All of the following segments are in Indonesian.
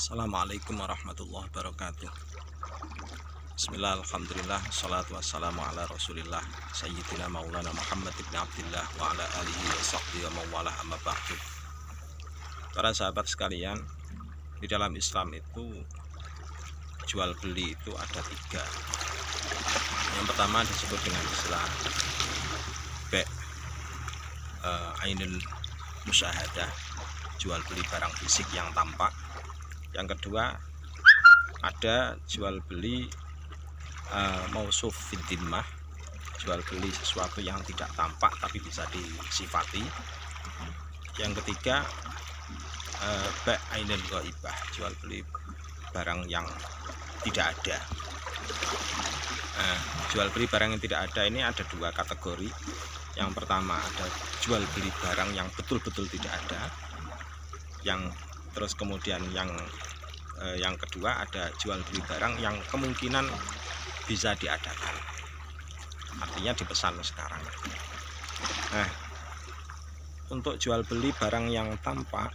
Assalamualaikum warahmatullahi wabarakatuh. Bismillah, alhamdulillah, salatu wassalamu ala rasulillah Sayyidina maulana Muhammad ibn Abdillah wa ala alihi wa sahbihi wa mawalah amma ba'du. Para sahabat sekalian, di dalam Islam itu jual beli itu ada tiga. Yang pertama disebut dengan istilah be' ainul musyahadah, jual beli barang fisik yang tampak. Yang kedua ada jual beli mausuf fiddimah, jual beli sesuatu yang tidak tampak tapi bisa disifati. Yang ketiga be' ainul ghaibah, jual beli barang yang tidak ada. Jual beli barang yang tidak ada ini ada dua kategori. Yang pertama ada jual beli barang yang betul-betul tidak ada, terus kemudian yang kedua ada jual beli barang yang kemungkinan bisa diadakan, artinya dipesan sekarang. Nah, untuk jual beli barang yang tampak,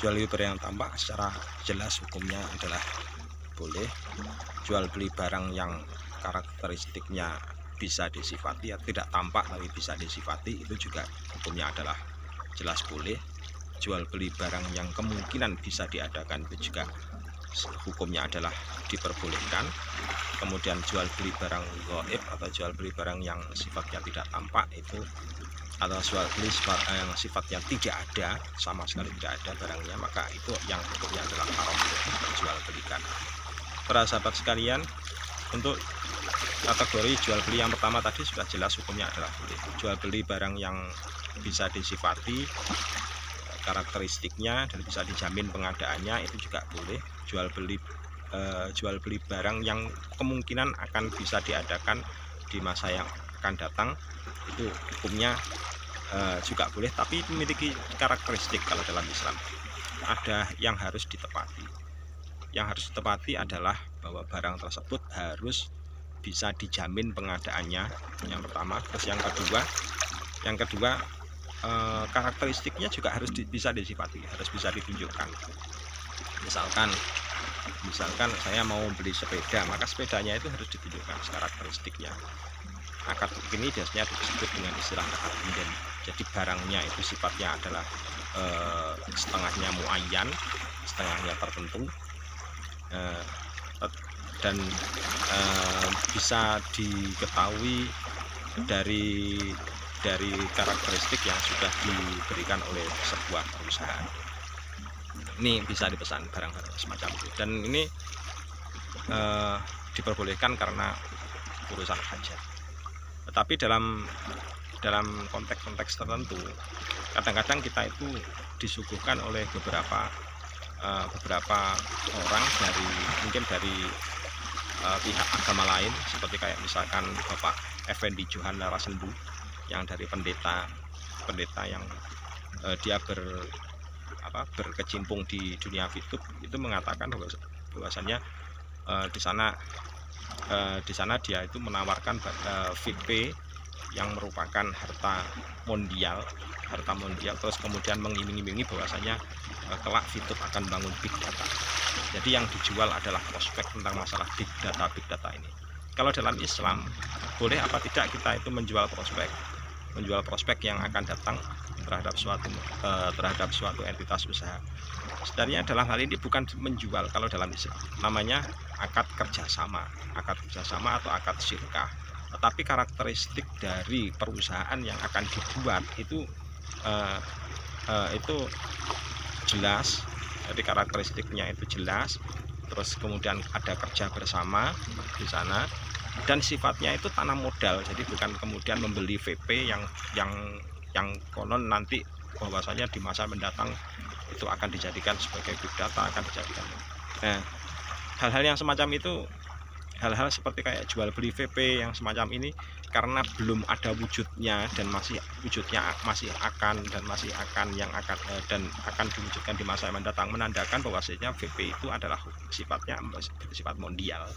jual beli barang yang tampak secara jelas hukumnya adalah boleh. Jual beli barang yang karakteristiknya bisa disifati, tidak tampak tapi bisa disifati, itu juga hukumnya adalah jelas boleh. Jual beli barang yang kemungkinan bisa diadakan itu juga hukumnya adalah diperbolehkan. Kemudian jual beli barang gaib atau jual beli barang yang sifatnya tidak tampak itu, atau jual beli yang sifatnya tidak ada, sama sekali tidak ada barangnya, maka itu yang hukumnya adalah haram untuk dijual belikan. Para sahabat sekalian, untuk kategori jual beli yang pertama tadi sudah jelas hukumnya adalah boleh. Jual beli barang yang bisa disifati karakteristiknya dan bisa dijamin pengadaannya itu juga boleh. Jual beli barang yang kemungkinan akan bisa diadakan di masa yang akan datang itu hukumnya juga boleh, tapi memiliki karakteristik. Kalau dalam Islam ada yang harus ditepati. Yang harus ditepati adalah bahwa barang tersebut harus bisa dijamin pengadaannya, yang pertama. Terus yang kedua karakteristiknya juga harus bisa disifati, harus bisa ditunjukkan. Misalkan saya mau beli sepeda, maka sepedanya itu harus ditunjukkan karakteristiknya. Akad ini biasanya disebut dengan istilah akad inden. Jadi barangnya itu sifatnya adalah setengahnya muayyan, setengahnya tertentu, dan bisa diketahui dari karakteristik yang sudah diberikan oleh sebuah perusahaan. Ini bisa dipesan barang-barang semacam itu, dan ini diperbolehkan karena urusan hajat. Tetapi dalam konteks tertentu, kadang-kadang kita itu disuguhkan oleh beberapa orang mungkin dari pihak agama lain, seperti kayak misalkan Bapak Effendi Johan Larasendu, yang dari pendeta yang dia berkecimpung di dunia fituh, itu mengatakan bahwasannya di sana dia itu menawarkan VP yang merupakan harta mondial, terus kemudian mengiming-imingi bahwasanya kelak fituh akan bangun big data. Jadi yang dijual adalah prospek tentang masalah big data ini. Kalau dalam Islam, boleh apa tidak kita itu menjual prospek yang akan datang terhadap suatu entitas usaha. Sebenarnya dalam hal ini bukan menjual kalau dalam Islam, namanya akad kerjasama atau akad syirkah. Tetapi karakteristik dari perusahaan yang akan dibuat itu jelas. Jadi karakteristiknya itu jelas. Terus kemudian ada kerja bersama di sana, dan sifatnya itu tanam modal. Jadi bukan kemudian membeli VP yang konon nanti bahwasanya di masa mendatang itu akan dijadikan sebagai big data, akan dijadikan. Nah, hal-hal yang semacam itu, hal-hal seperti kayak jual beli VP yang semacam ini, karena belum ada wujudnya dan wujudnya masih akan diwujudkan di masa yang mendatang, menandakan bahwasanya VP itu adalah sifatnya bersifat mondial.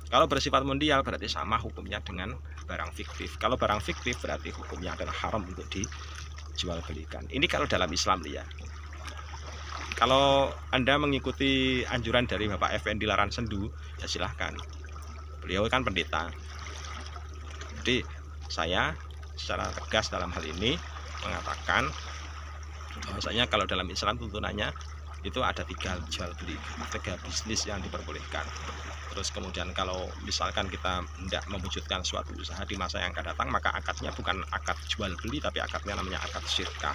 Kalau bersifat mondial berarti sama hukumnya dengan barang fiktif. Kalau barang fiktif berarti hukumnya adalah haram untuk dijual belikan. Ini kalau dalam Islam ya. Kalau Anda mengikuti anjuran dari Bapak Effendi Laran Sendu, ya silahkan. Beliau kan pendeta. Jadi saya secara tegas dalam hal ini mengatakan bahwasanya kalau dalam Islam tuntunannya itu ada 3 jual beli, 3 bisnis yang diperbolehkan. Terus kemudian kalau misalkan kita hendak mewujudkan suatu usaha di masa yang akan datang, maka akadnya bukan akad jual beli, tapi akadnya namanya akad syirkah.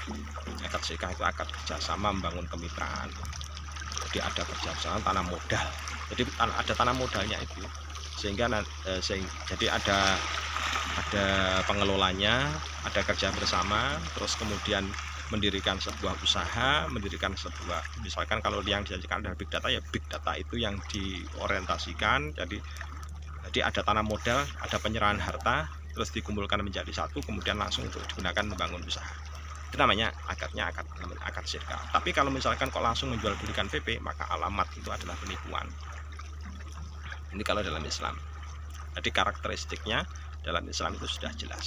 Akad syirkah itu akad kerjasama membangun kemitraan. Jadi ada kerjasama tanam modal. Jadi ada tanam modalnya itu, sehingga jadi ada pengelolanya, ada kerja bersama, terus kemudian mendirikan sebuah usaha, mendirikan sebuah, misalkan kalau yang dijanjikan adalah big data, ya big data itu yang diorientasikan. Jadi ada tanam modal, ada penyerahan harta, terus dikumpulkan menjadi satu, kemudian langsung untuk digunakan membangun usaha. Itu namanya akad syirkah. Tapi kalau misalkan kok langsung menjual belikan VP, maka alamat itu adalah penipuan. Ini kalau dalam Islam. Jadi karakteristiknya dalam Islam itu sudah jelas,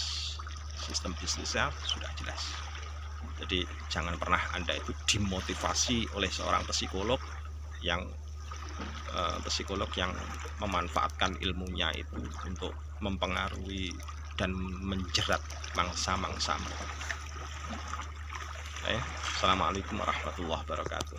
sistem bisnisnya sudah jelas. Jadi jangan pernah Anda itu dimotivasi oleh seorang psikolog yang memanfaatkan ilmunya itu untuk mempengaruhi dan menjerat mangsa-mangsamu. Assalamualaikum warahmatullahi wabarakatuh.